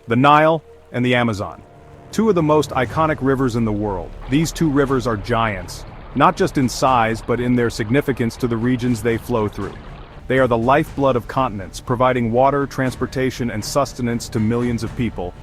The Nile and the Amazon. Two of the most iconic rivers in the world. These two rivers are giants, not just in size but in their significance to the regions they flow through. They are the lifeblood of continents, providing water, transportation, and sustenance to millions of people.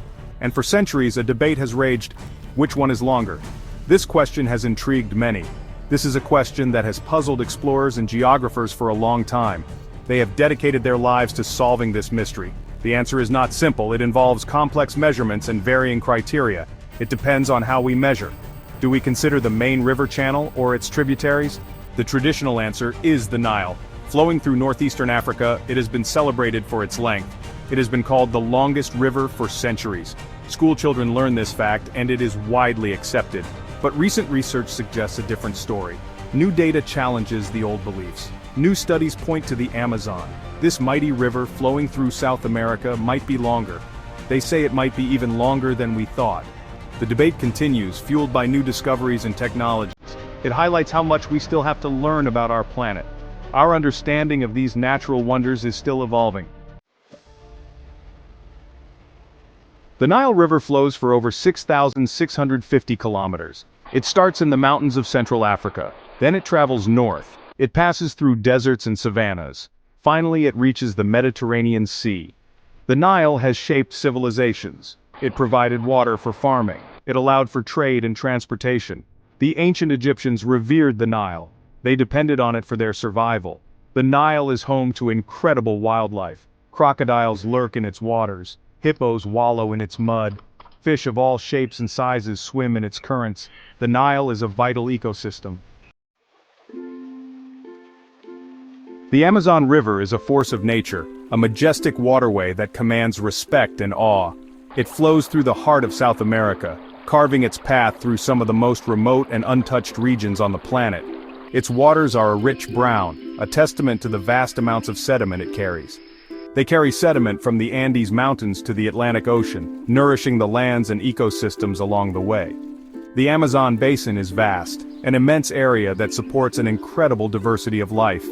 And for centuries, a debate has raged: which one is longer? This question has intrigued many. This is a question that has puzzled explorers and geographers for a long time. They have dedicated their lives to solving this mystery. The answer is not simple. It involves complex measurements and varying criteria. It depends on how we measure. Do we consider the main river channel or its tributaries? The traditional answer is the Nile. Flowing through northeastern Africa, it has been celebrated for its length. It has been called the longest river for centuries. School children learn this fact, and it is widely accepted. But recent research suggests a different story. New data challenges the old beliefs. New studies point to the Amazon. This mighty river flowing through South America might be longer. They say it might be even longer than we thought. The debate continues, fueled by new discoveries and technologies. It highlights how much we still have to learn about our planet. Our understanding of these natural wonders is still evolving. The Nile River flows for over 6,650 kilometers. It starts in the mountains of Central Africa. Then it travels north. It passes through deserts and savannas. Finally, it reaches the Mediterranean Sea. The Nile has shaped civilizations. It provided water for farming. It allowed for trade and transportation. The ancient Egyptians revered the Nile. They depended on it for their survival. The Nile is home to incredible wildlife. Crocodiles lurk in its waters. Hippos wallow in its mud. Fish of all shapes and sizes swim in its currents. The Nile is a vital ecosystem. The Amazon River is a force of nature, a majestic waterway that commands respect and awe. It flows through the heart of South America, carving its path through some of the most remote and untouched regions on the planet. Its waters are a rich brown, a testament to the vast amounts of sediment it carries. They carry sediment from the Andes Mountains to the Atlantic Ocean, nourishing the lands and ecosystems along the way. The Amazon Basin is vast, an immense area that supports an incredible diversity of life.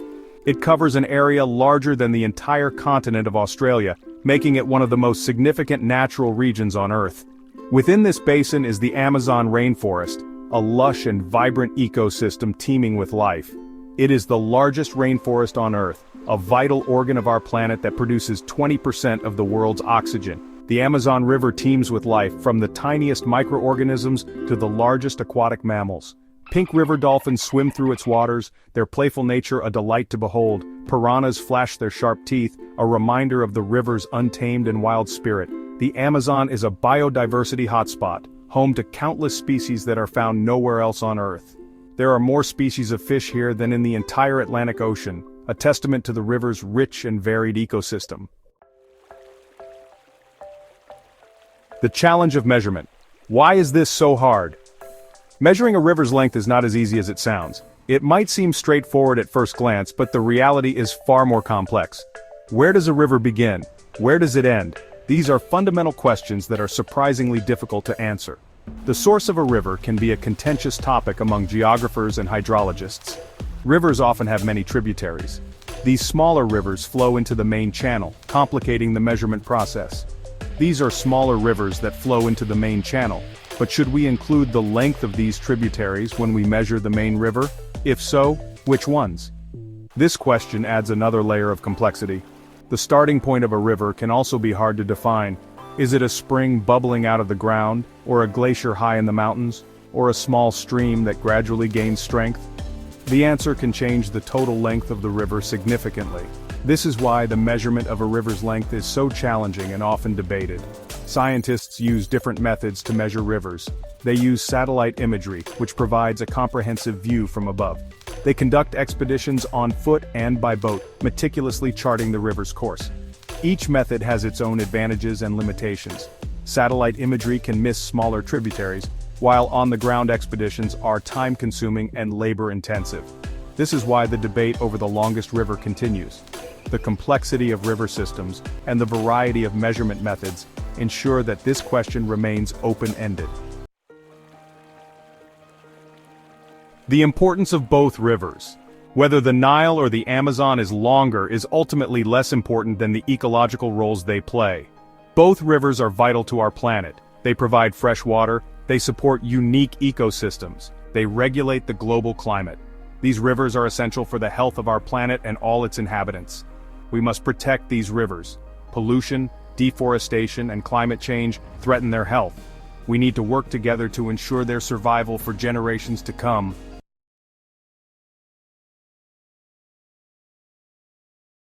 It covers an area larger than the entire continent of Australia, making it one of the most significant natural regions on Earth. Within this basin is the Amazon rainforest, a lush and vibrant ecosystem teeming with life. It is the largest rainforest on Earth, a vital organ of our planet that produces 20% of the world's oxygen. The Amazon River teems with life, from the tiniest microorganisms to the largest aquatic mammals. Pink river dolphins swim through its waters, their playful nature a delight to behold. Piranhas flash their sharp teeth, a reminder of the river's untamed and wild spirit. The Amazon is a biodiversity hotspot, home to countless species that are found nowhere else on Earth. There are more species of fish here than in the entire Atlantic Ocean, a testament to the river's rich and varied ecosystem. The challenge of measurement. Why is this so hard? Measuring a river's length is not as easy as it sounds. It might seem straightforward at first glance, but the reality is far more complex. Where does a river begin? Where does it end? These are fundamental questions that are surprisingly difficult to answer. The source of a river can be a contentious topic among geographers and hydrologists. Rivers often have many tributaries. These smaller rivers flow into the main channel, complicating the measurement process. These are smaller rivers that flow into the main channel. But should we include the length of these tributaries when we measure the main river? If so, which ones? This question adds another layer of complexity. The starting point of a river can also be hard to define. Is it a spring bubbling out of the ground, or a glacier high in the mountains, or a small stream that gradually gains strength? The answer can change the total length of the river significantly. This is why the measurement of a river's length is so challenging and often debated. Scientists use different methods to measure rivers. They use satellite imagery, which provides a comprehensive view from above. They conduct expeditions on foot and by boat, meticulously charting the river's course. Each method has its own advantages and limitations. Satellite imagery can miss smaller tributaries, while on-the-ground expeditions are time-consuming and labor-intensive. This is why the debate over the longest river continues. The complexity of river systems and the variety of measurement methods ensure that this question remains open-ended. The importance of both rivers. Whether the Nile or the Amazon is longer is ultimately less important than the ecological roles they play. Both rivers are vital to our planet. They provide fresh water, they support unique ecosystems, they regulate the global climate. These rivers are essential for the health of our planet and all its inhabitants. We must protect these rivers. Pollution, deforestation, and climate change threaten their health. We need to work together to ensure their survival for generations to come.